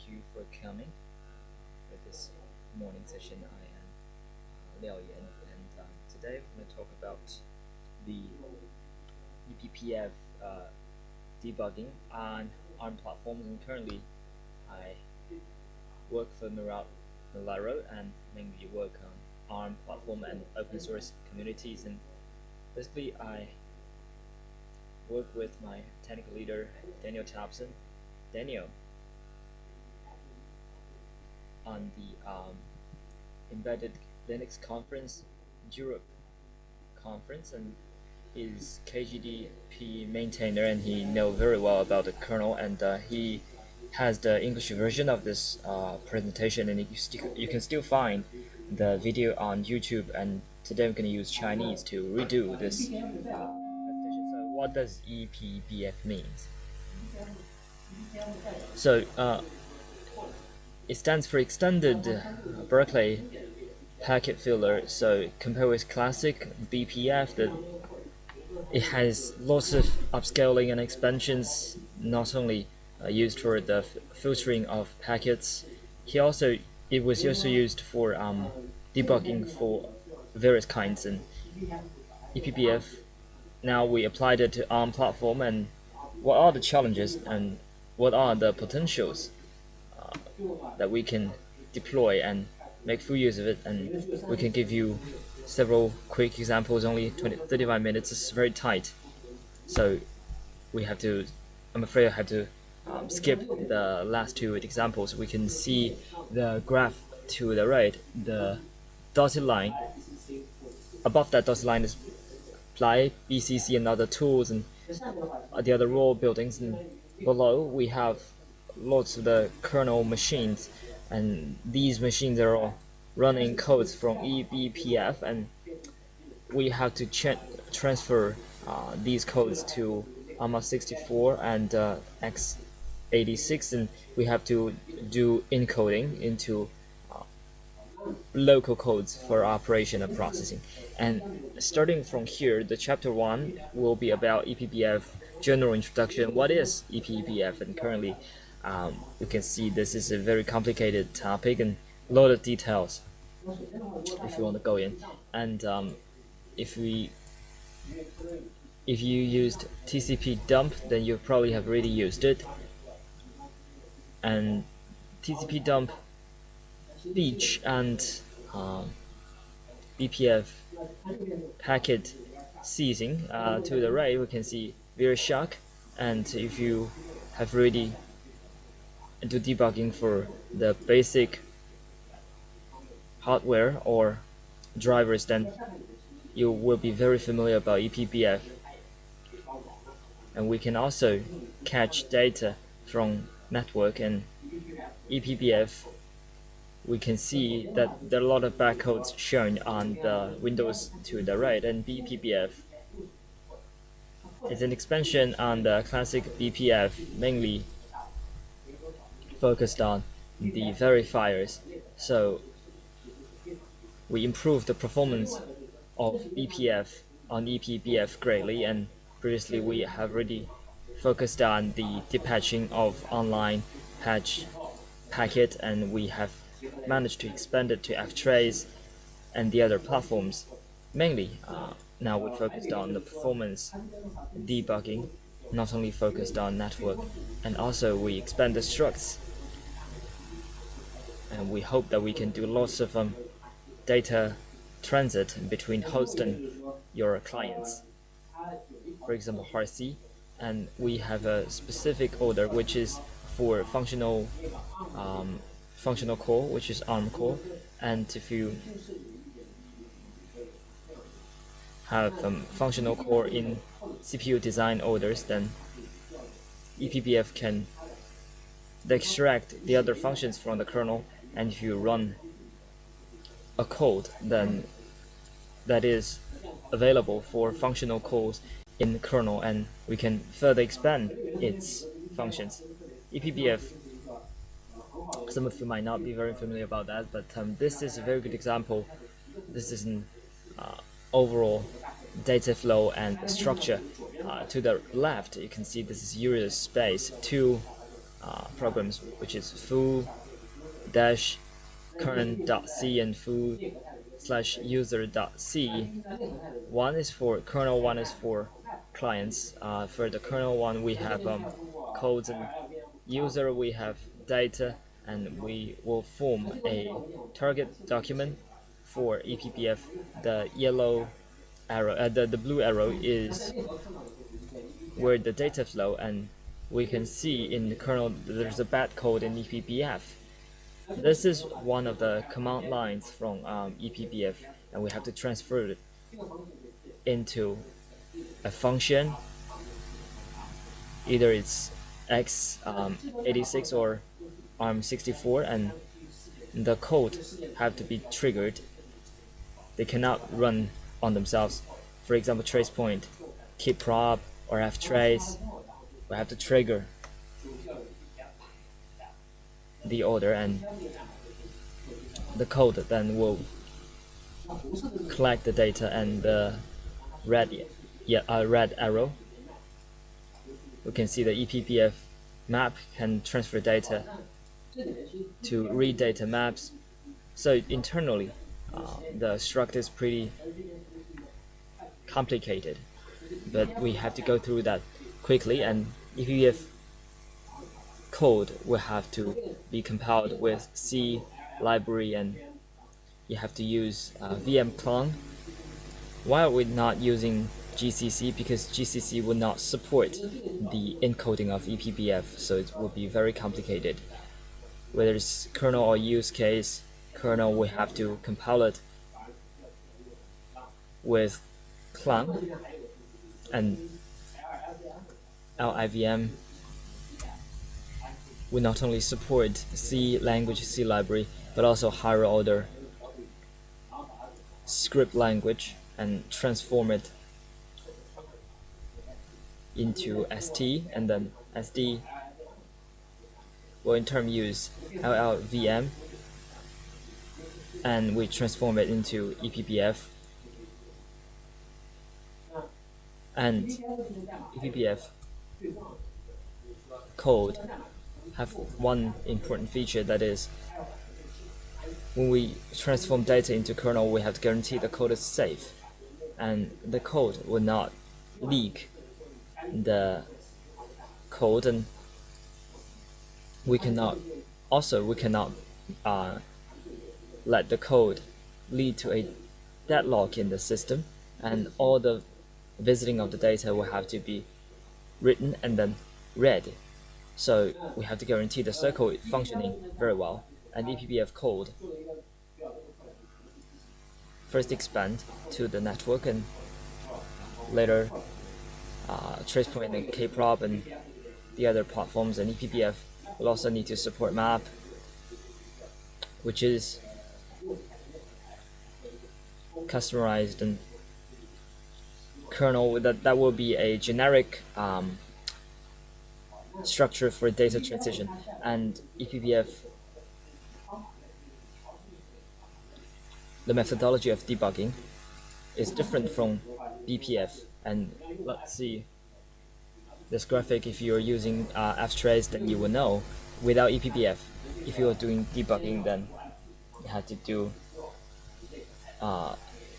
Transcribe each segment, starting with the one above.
you for coming for this morning session. I am Liao Yan, and today we're going to talk about the eBPF debugging on ARM platforms. And currently, I work for Linaro and mainly work on ARM platform and open source communities. And basically, I work with my technical leader Daniel Thompson. Daniel, on the Embedded Linux Conference Europe conference, and is KGDP maintainer, and he knows very well about the kernel, and he has the English version of this presentation, and you can still find the video on YouTube. And today I'm going to use Chinese to redo this presentation. So what does eBPF means? So it stands for Extended Berkeley Packet Filler. So compared with classic BPF, it has lots of upscaling and expansions, not only used for the filtering of packets. It was also used for debugging for various kinds. And eBPF, now we applied it to ARM platform. And what are the challenges and what are the potentials that we can deploy and make full use of it? And we can give you several quick examples. Only 35 minutes is very tight, so I'm afraid I have to skip the last two examples. We can see the graph to the right. The dotted line, above that dotted line is apply BCC and other tools, and the other raw buildings, and below we have lots of the kernel machines, and these machines are all running codes from eBPF, and we have to transfer these codes to ARMA64 and x86, and we have to do encoding into local codes for operation and processing. And starting from here, the chapter 1 will be about eBPF general introduction. What is eBPF? And currently you can see this is a very complicated topic and a lot of details if you want to go in. And if you used TCP dump, then you probably have already used it. And TCP dump, beach, and BPF packet seizing. To the right, we can see VeriShark. And if you have already do debugging for the basic hardware or drivers, then you will be very familiar about eBPF. And we can also catch data from network. And eBPF, we can see that there are a lot of barcodes shown on the windows to the right. And BPF is an expansion on the classic BPF, mainly focused on the verifiers. So we improved the performance of BPF on eBPF greatly, and previously we have already focused on the depatching of online patch packet, and we have managed to expand it to ftrace and the other platforms. Mainly now we focused on the performance debugging, not only focused on network, and also we expand the structs, and we hope that we can do lots of data transit between host and your clients, for example RC. And we have a specific order which is for functional core, which is ARM core. And if you have functional core in CPU design orders, then eBPF can extract the other functions from the kernel, and if you run a code, then that is available for functional calls in the kernel, and we can further expand its functions. eBPF, some of you might not be very familiar about that, but this is a very good example. This is an overall data flow and structure. To the left, you can see this is user space. Two programs, which is foo dash current.c and foo/user.c. One is for kernel, one is for clients. For the kernel one, we have codes, and user we have data, and we will form a target document for eBPF. The yellow arrow, the blue arrow is where the data flow, and we can see in the kernel there's a bad code in eBPF. This is one of the command lines from eBPF, and we have to transfer it into a function. Either it's x86 or ARM64, and the code have to be triggered. They cannot run on themselves. For example, tracepoint, kprobe, or ftrace. We have to trigger the order, and the code then will collect the data, and the red arrow, we can see the eBPF map can transfer data to read data maps. So internally, the structure is pretty complicated, but we have to go through that quickly, and eBPF code will have to be compiled with C library, and you have to use VM clone. Why are we not using GCC? Because GCC will not support the encoding of eBPF, so it will be very complicated. Whether it's kernel or use case, kernel we have to compile it with clone, and LIVM will not only support C language, C library, but also higher order script language, and transform it into ST, and then SD will in turn use LLVM, and we transform it into eBPF. And eBPF code have one important feature, that is, when we transform data into kernel, we have to guarantee the code is safe, and the code will not leak the code, and we cannot let the code lead to a deadlock in the system, and all the visiting of the data will have to be written and then read. So we have to guarantee the circle is functioning very well, and eBPF code first expand to the network, and later tracepoint and kprobe and the other platforms, and eBPF will also need to support map, which is customized, and kernel that will be a generic structure for data transition, and eBPF, the methodology of debugging is different from BPF. And let's see this graphic. If you're using ftrace, then you will know without eBPF, if you're doing debugging, then you have to do a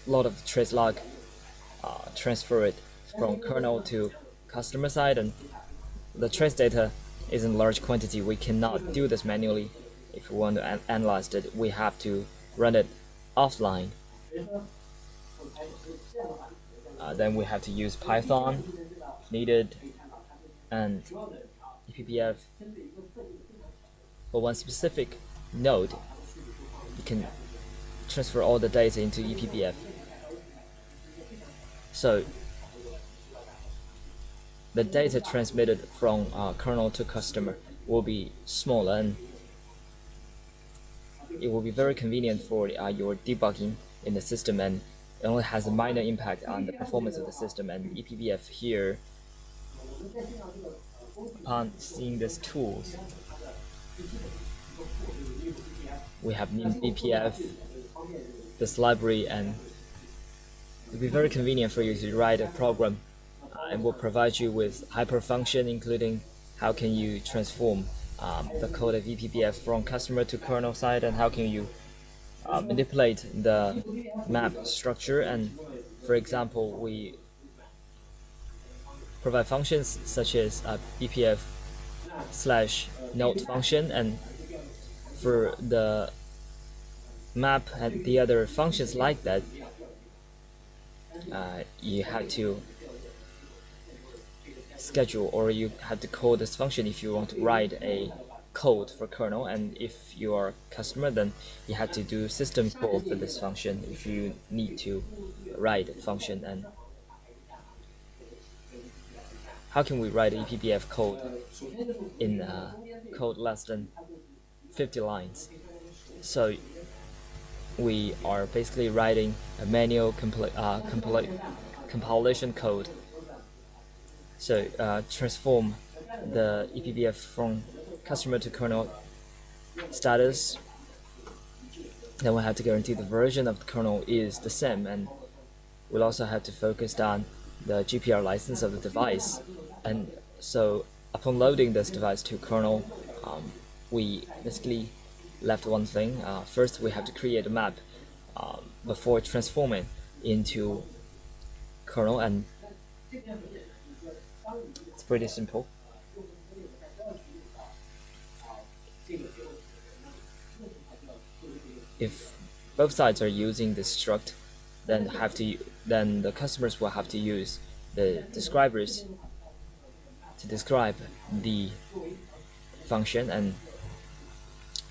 lot of trace log, transfer it from kernel to customer side, and the trace data is in large quantity. We cannot do this manually. If we want to analyze it, we have to run it offline. Then we have to use Python if needed, and eBPF for one specific node, you can transfer all the data into eBPF. So the data transmitted from kernel to customer will be smaller, and it will be very convenient for your debugging in the system, and it only has a minor impact on the performance of the system. And eBPF here, upon seeing these tools, we have in-BPF, this library, and it will be very convenient for you to write a program, and will provide you with hyperfunction, including how can you transform the code of eBPF from customer to kernel side, and how can you manipulate the map structure. And for example, we provide functions such as BPF slash note function, and for the map and the other functions like that, you have to schedule, or you have to call this function if you want to write a code for kernel. And if you are a customer, then you have to do system call for this function if you need to write a function. And how can we write eBPF code in code less than 50 lines? So we are basically writing a manual compilation code. So transform the eBPF from customer to kernel status. Then we have to guarantee the version of the kernel is the same, and we'll also have to focus on the GPR license of the device. And so upon loading this device to kernel, we basically left one thing. First, we have to create a map before transforming into kernel, and it's pretty simple. If both sides are using this struct, then the customers will have to use the describers to describe the function, and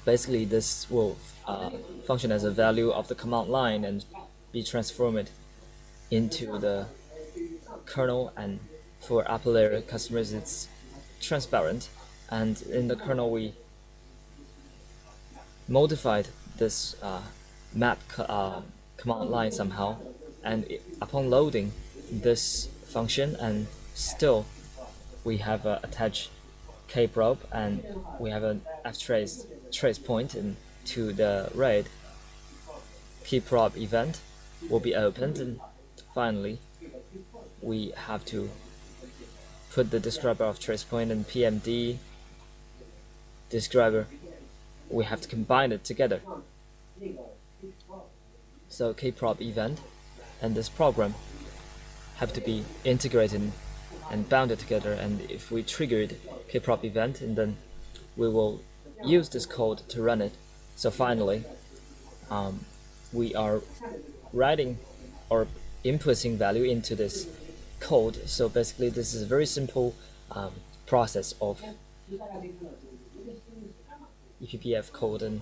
basically this will function as a value of the command line and be transformed into the kernel. And for upper layer customers, it's transparent, and in the kernel we modified this map command line somehow, and upon loading this function, and still we have attached kprobe, and we have an trace point into the RAID. Kprobe event will be opened, and finally we have to put the describer of trace point and PMD describer. We have to combine it together. So kprobe event and this program have to be integrated and bounded together, and if we triggered kprobe event, and then we will use this code to run it. So finally we are writing or inputting value into this code. So basically this is a very simple process of eBPF code, and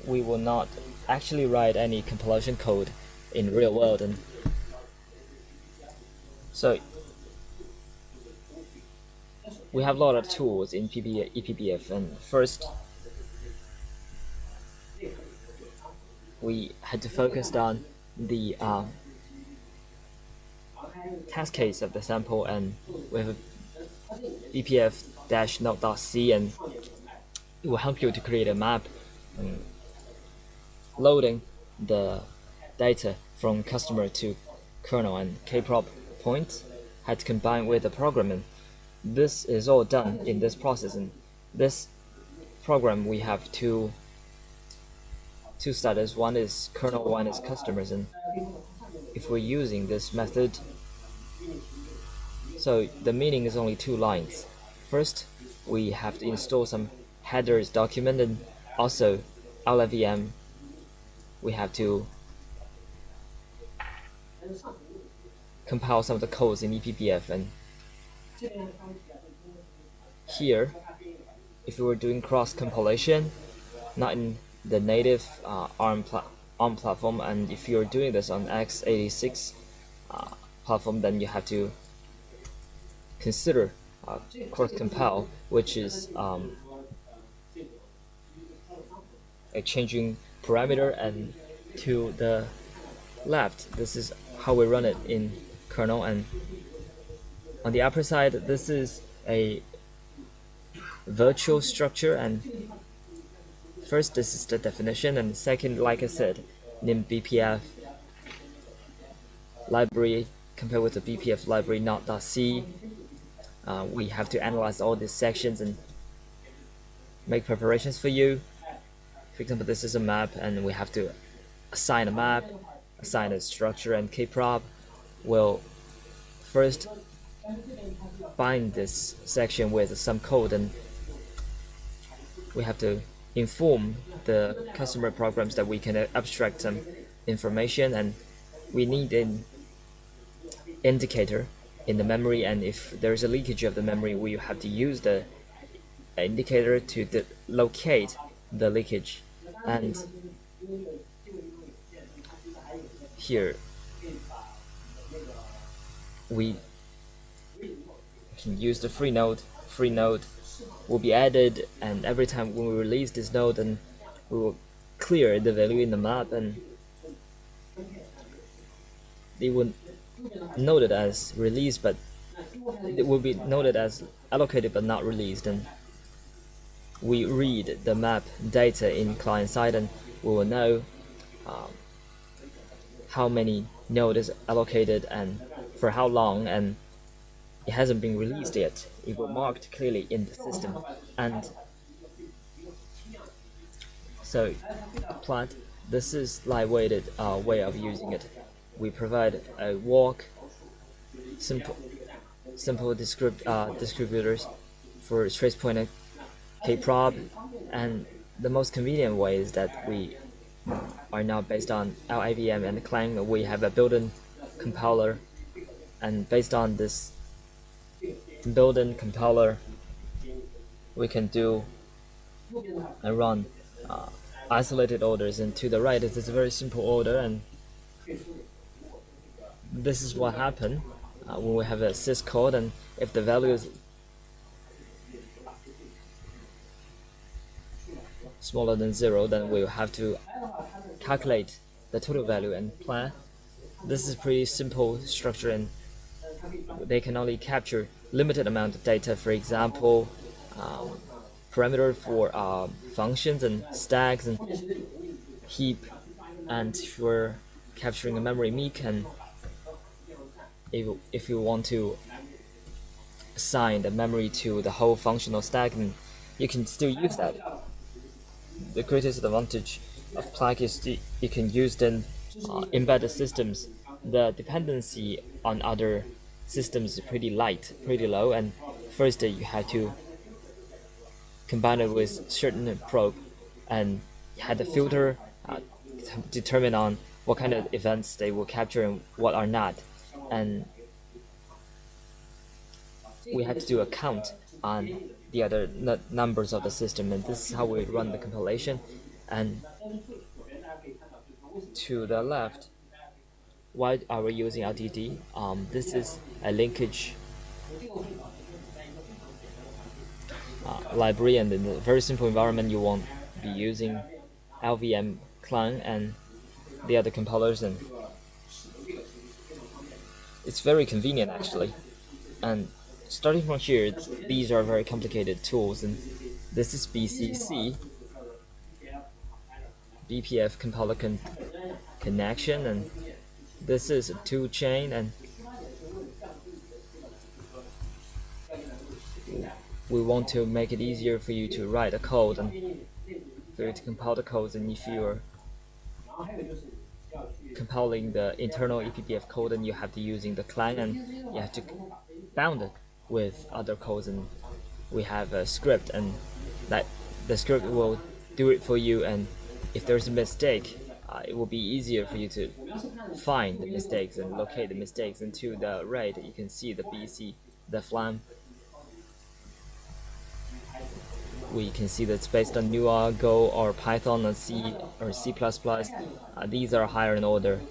we will not actually write any compilation code in real world. And so we have a lot of tools in eBPF, and first we had to focus on the test case of the sample, and we have bpf-note.c, and it will help you to create a map loading the data from customer to kernel, and kprobe point had to combine with the program. And this is all done in this process. And this program, we have two status. One is kernel, one is customers. And if we're using this method, so the meaning is only 2 lines. First, we have to install some headers document, and also LLVM we have to compile some of the codes in eBPF. And here, if we were doing cross compilation, not in the native ARM platform, and if you're doing this on x86 platform, then you have to consider cross compile, which is a changing parameter and to the left. This is how we run it in kernel. And on the upper side, this is a virtual structure, and first this is the definition, and second, like I said, in-BPF library compared with the BPF library not.c. We have to analyze all these sections, and make preparations for you. For example, this is a map, and we have to assign a map, assign a structure, and kprobe will first bind this section with some code, and we have to inform the customer programs that we can abstract some information, and we need an indicator in the memory, and if there is a leakage of the memory, we have to use the indicator to locate the leakage. And here we can use the free node. Free node will be added, and every time when we release this node, then we will clear the value in the map, and it will noted as released, but it will be noted as allocated but not released. And we read the map data in client side, and we will know how many node is allocated and for how long, and it hasn't been released yet. It will marked clearly in the system. And so plant, this is lightweighted way of using it. We provide a walk, simple distributors for tracepoint and kprobe, and the most convenient way is that we are now based on LIVM and Clang. We have a built-in compiler, and based on this built-in compiler, we can do and run isolated orders. And to the right, it is a very simple order, and this is what happened when we have a syscode, and if the value is smaller than 0, then we'll have to calculate the total value and plan. This is pretty simple structure, and they can only capture limited amount of data. For example, parameter for functions and stacks and heap, and if we're capturing a memory meek, and if you want to assign the memory to the whole functional stack, and you can still use that. The greatest advantage of Plaque is you can use them embedded systems. The dependency on other systems is pretty light, pretty low, and first you have to combine it with certain probe, and you have to filter, determine on what kind of events they will capture and what are not, and we have to do a count on the other numbers of the system, and this is how we run the compilation. And to the left, why are we using LDD? This is a linkage library, and in a very simple environment, you won't be using LVM Clang and the other compilers, and it's very convenient actually. And starting from here, these are very complicated tools, and this is BCC, BPF compiler connection, and this is a tool chain, and we want to make it easier for you to write a code and for you to compile the codes. And if you're compiling the internal eBPF code, and you have to using the Clang, and you have to bound it with other codes, and we have a script, and that the script will do it for you. And if there's a mistake, it will be easier for you to find the mistakes and locate the mistakes. And to the right, you can see the BC, the flam. We can see that it's based on Lua, Go, or Python, or C, or C++. These are higher in order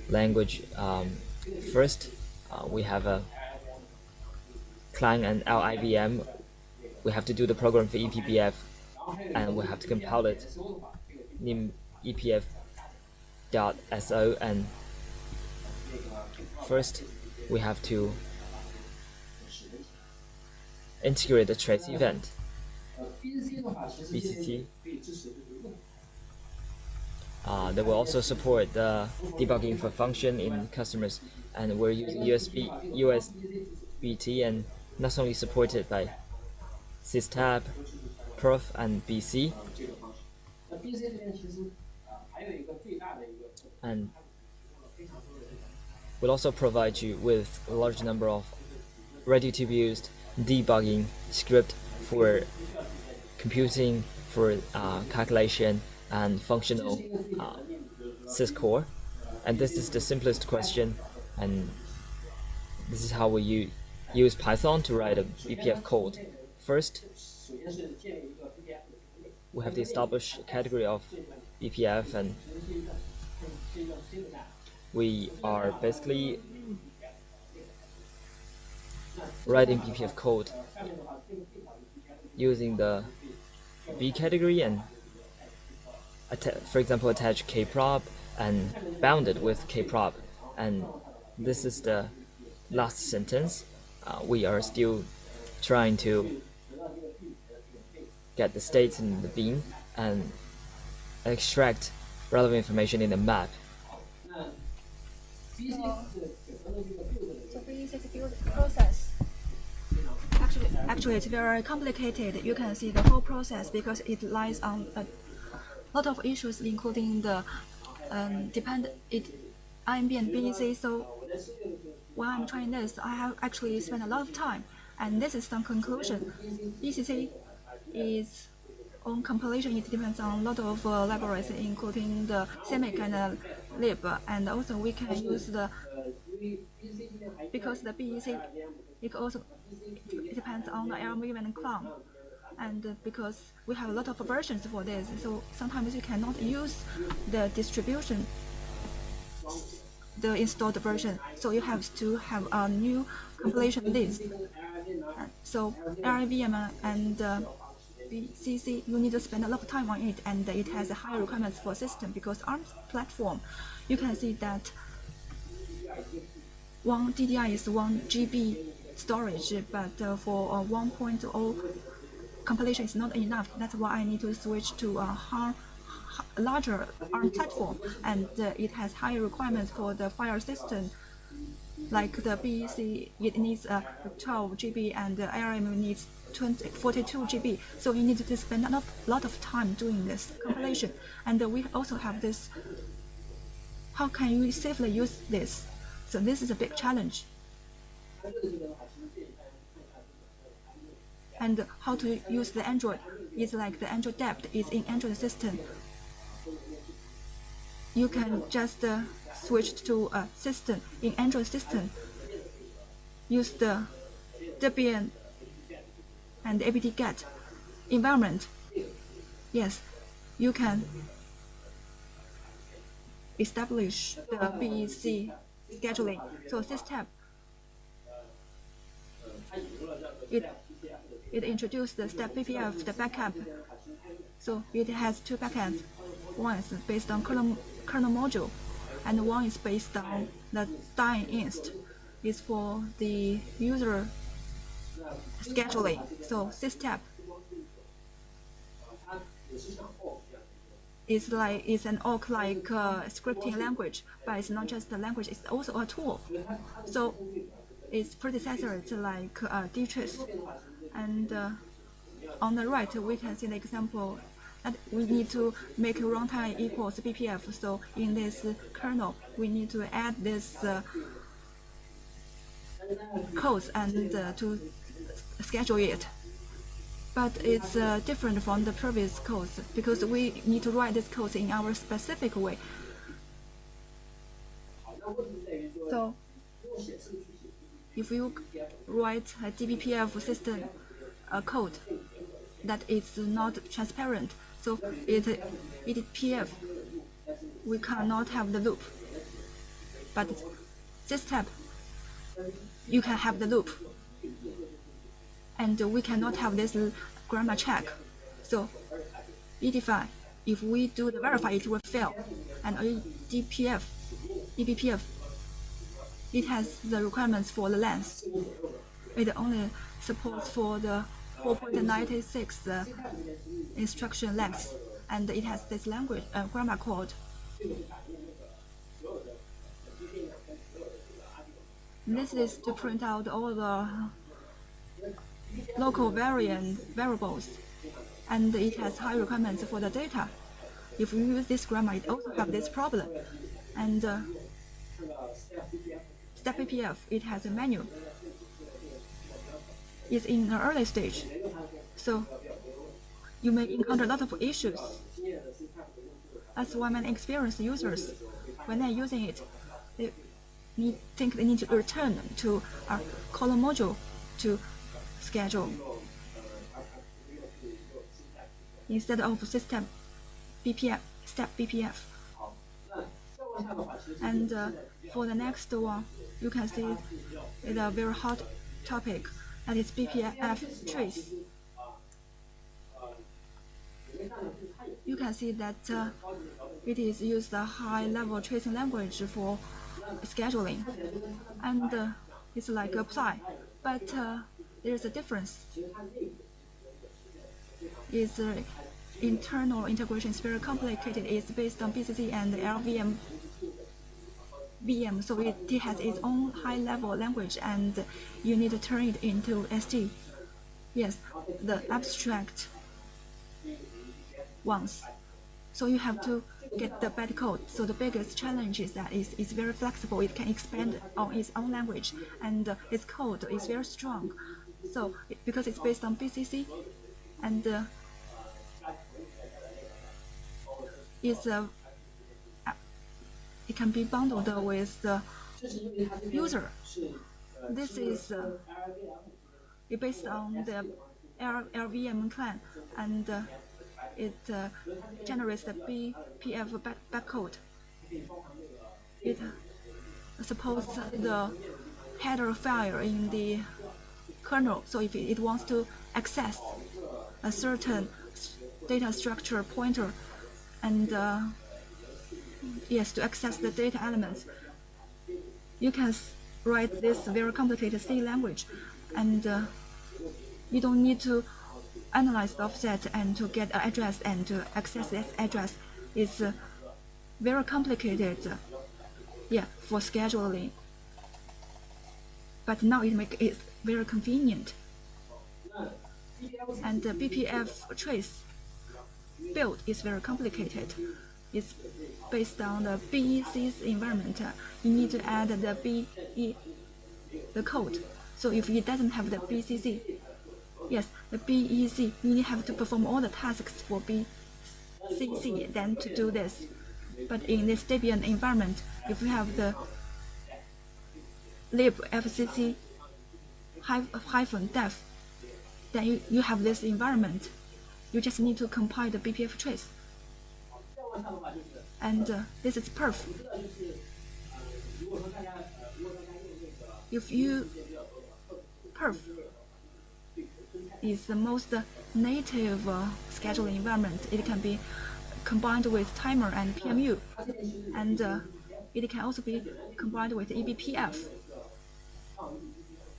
language. First, we have a Clang and LIVM. We have to do the program for eBPF, and we have to compile it in eBPF.so. And first, we have to integrate the trace event, BCT. They will also support the debugging for function in customers, and we're using USBT, and not only supported by systab, Prof and BC, and will also provide you with a large number of ready-to-be-used debugging script for computing, for calculation, and functional syscore. And this is the simplest question, and this is how we use Python to write a BPF code. First, we have to establish a category of BPF, and we are basically writing BPF code using the B category and, for example, attach kprobe and bound it with kprobe. And this is the last sentence. We are still trying to get the states in the bin and extract relevant information in the map. So basic build process. Actually, it's very complicated. You can see the whole process because it lies on a lot of issues, including the IMB and BEC. So when I'm trying this, I have actually spent a lot of time, and this is some conclusion. ECC is on compilation. It depends on a lot of libraries, including the CMake and lib, and also we can use the because the BEC it depends on the LMV and clone, and because we have a lot of versions for this, so sometimes you cannot use the distribution, the installed version, so you have to have a new compilation list. So LLVM and BCC, you need to spend a lot of time on it, and it has a higher requirements for system because ARM platform, you can see that one DDI is 1 GB storage, but for 1.0 compilation is not enough. That's why I need to switch to a larger ARM platform, and it has higher requirements for the file system. Like the BEC, it needs 12 GB, and the ARM needs 42 GB. So you need to spend a lot of time doing this compilation. And we also have this, how can you safely use this? So this is a big challenge. And how to use the Android is like the Android depth is in Android system. You can just switch to a system in Android system. Use the Debian and apt-get environment. Yes, you can establish the BEC scheduling. So this tab, it introduced the step BPF, the backup. So it has two backends. One is based on kernel module, and one is based on the dying inst. It's for the user scheduling. So this tab is an org-like scripting language, but it's not just a language; it's also a tool. So its predecessor is like dtrace, and on the right we can see the example that we need to make runtime equals BPF. So in this kernel, we need to add this codes and to schedule it. But it's different from the previous codes because we need to write this code in our specific way. So if you write a eBPF system code that is not transparent, so eBPF, we cannot have the loop. But this tab, you can have the loop. And we cannot have this grammar check. So edify, if we do the verify, it will fail. And eBPF, it has the requirements for the length. It only supports for the 4.96 instruction length, and it has this language grammar code. This is to print out all the local variables, and it has high requirements for the data. If you use this grammar, it also have this problem. And step BPF, it has a menu. It's in an early stage, so you may encounter a lot of issues. That's why many experienced users, when they're using it, they think they need to return to a column module to schedule instead of step BPF. And for the next one, you can see it's a very hot topic, that is BPF trace. You can see that it is used a high-level tracing language for scheduling, and it's like apply, but there's a difference. Its internal integration is very complicated. It's based on BCC and LVM VM, so it has its own high-level language, and you need to turn it into ST. Yes, the abstract ones. So you have to get the bytecode. So the biggest challenge is that it's very flexible. It can expand on its own language, and its code is very strong. So because it's based on BCC, and it can be bundled with the user. This is based on the LVM client, and it generates the BPF backcode. It supports the header file in the kernel. So if it wants to access a certain data structure pointer, and yes, to access the data elements, you can write this very complicated C language, and you don't need to analyze the offset and to get an address and to access this address. It's very complicated, for scheduling. But now it makes it very convenient. And the BPF trace build is very complicated. It's based on the BEC's environment. You need to add the code. So if it doesn't have the BCC, yes, the BEC, you have to perform all the tasks for BCC then to do this. But in this Debian environment, if you have the libfcc -def, then you have this environment. You just need to compile the BPF trace. And this is perf. If you perf is the most native scheduling environment. It can be combined with timer and PMU, and it can also be combined with eBPF.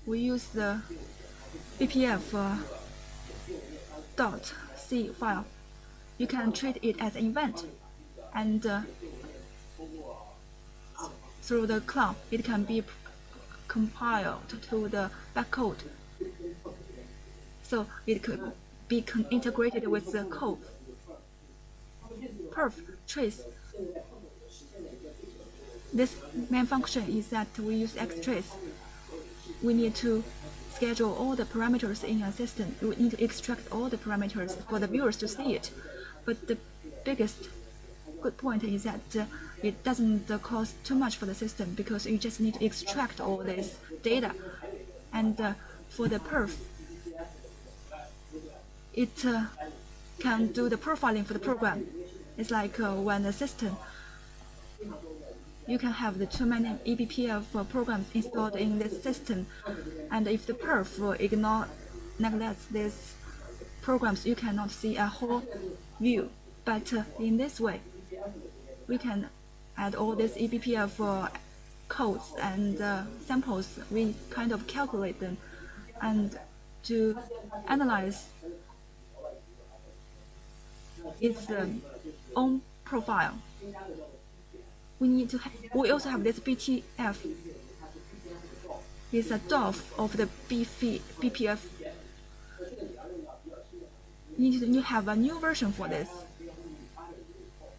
We use the BPF .c file. You can treat it as an event, and through the cloud, it can be compiled to the backcode. So it could be integrated with the code. Perf trace. This main function is that we use xtrace. We need to schedule all the parameters in a system. We need to extract all the parameters for the viewers to see it. But the biggest good point is that it doesn't cost too much for the system, because you just need to extract all this data. And for the perf, it can do the profiling for the program. It's like when the system, you can have the too many eBPF programs installed in this system, and if the perf neglects these programs, you cannot see a whole view. But in this way, we can add all these eBPF codes and samples. We kind of calculate them, and to analyze its own profile. We also have this BTF. It's a DOF of the BPF. you need to have a new version for this.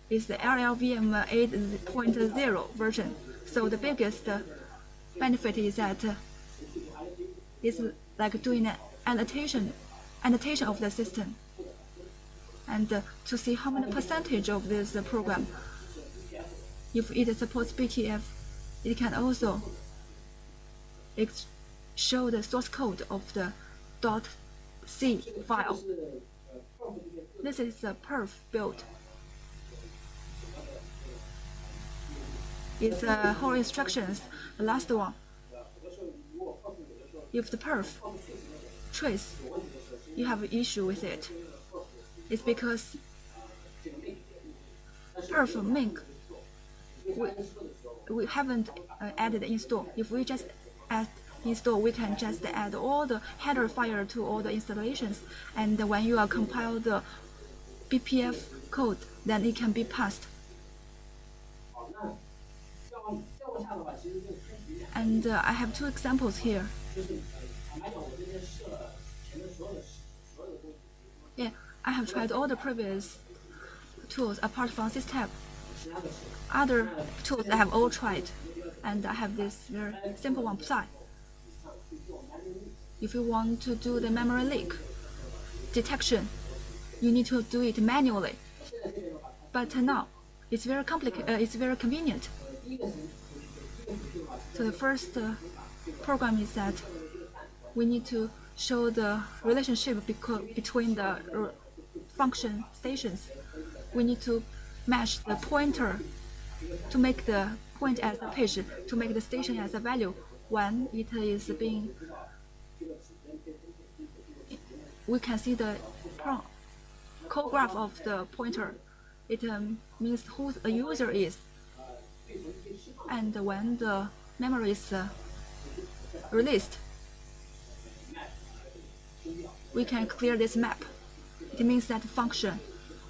It's the LLVM 8.0 version. So the biggest benefit is that it's like doing an annotation of the system, and to see how many percentage of this program. If it supports BTF, it can also show the source code of the .c file. This is a perf build. It's whole instructions. The last one. If the perf trace, you have an issue with it. It's because perf make we haven't added install. If we just add install, we can just add all the header file to all the installations, and when you are compile the BPF code, then it can be passed. And I have two examples here. Yeah, I have tried all the previous tools apart from SysTab. Other tools I have all tried, and I have this very simple one, Psi. If you want to do the memory leak detection, you need to do it manually. But now it's very complicated. It's very convenient. So the first program is that we need to show the relationship between the function stations. We need to match the pointer to make the point as a page, to make the station as a value when it is being. We can see the code graph of the pointer. It means who the user is. And when the memory is released, we can clear this map. It means that function,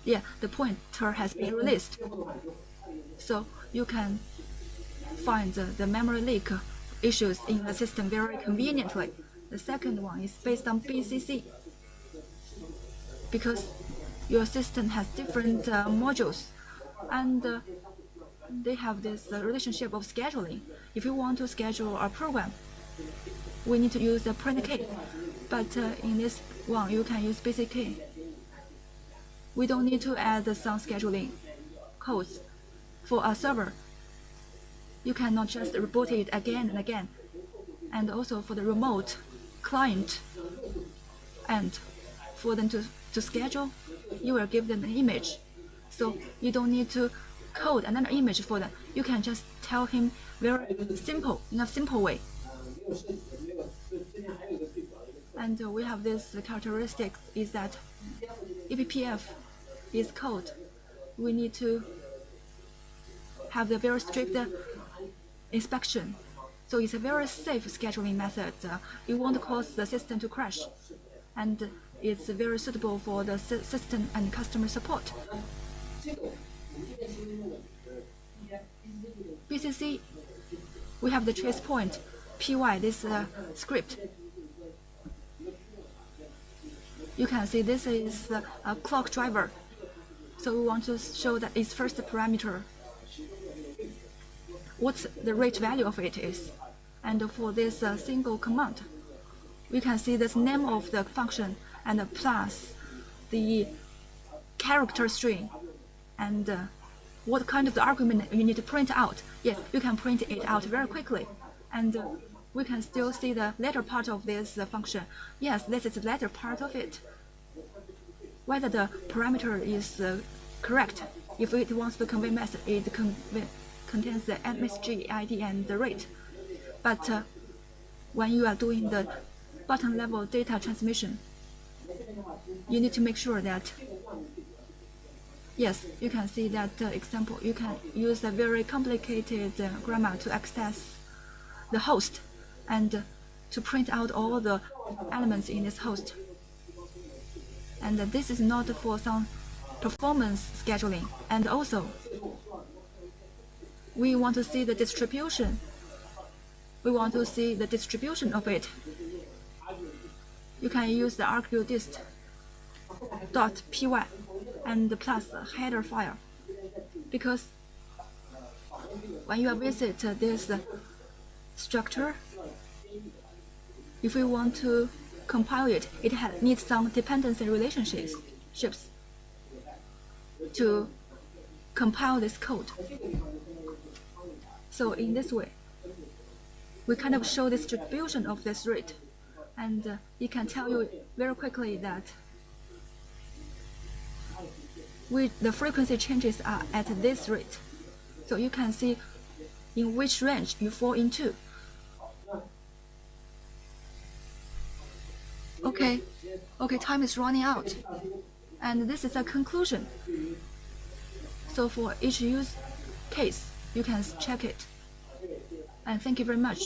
the pointer has been released. So you can find the memory leak issues in the system very conveniently. The second one is based on BCC, because your system has different modules, and they have this relationship of scheduling. If you want to schedule a program, we need to use the print K, but in this one you can use basic K. We don't need to add some scheduling codes for a server. You cannot just reboot it again and again. And also for the remote client, and for them to schedule, you will give them an image. So you don't need to code another image for them. You can just tell him very simple, in a simple way. And we have this characteristics is that eBPF is code. We need to have the very strict inspection. So it's a very safe scheduling method. It won't cause the system to crash. And it's very suitable for the system and customer support. BCC, we have the tracepoint, PY, this script. You can see this is a clock driver. So we want to show that its first parameter, what the rate value of it is. And for this single command, we can see this name of the function and plus the character string and what kind of the argument you need to print out. Yes, you can print it out very quickly. And we can still see the latter part of this function. Yes, this is the latter part of it. Whether the parameter is correct. If it wants to convey message, it contains the MSG ID and the rate. But when you are doing the bottom level data transmission, you need to make sure that, yes, you can see that example. You can use a very complicated grammar to access the host and to print out all the elements in this host. And this is not for some performance scheduling. And also, we want to see the distribution. We want to see the distribution of it. You can use the argdist .py and plus header file, because when you visit this structure, if we want to compile it, it needs some dependency relationships to compile this code. So in this way, we kind of show the distribution of this rate, and it can tell you very quickly that the frequency changes are at this rate. So you can see in which range you fall into. Okay, time is running out. And this is a conclusion. So for each use case, you can check it. And thank you very much.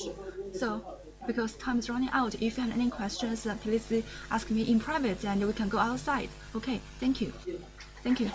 So, because time is running out, if you have any questions, please ask me in private and we can go outside. Okay, thank you. Thank you.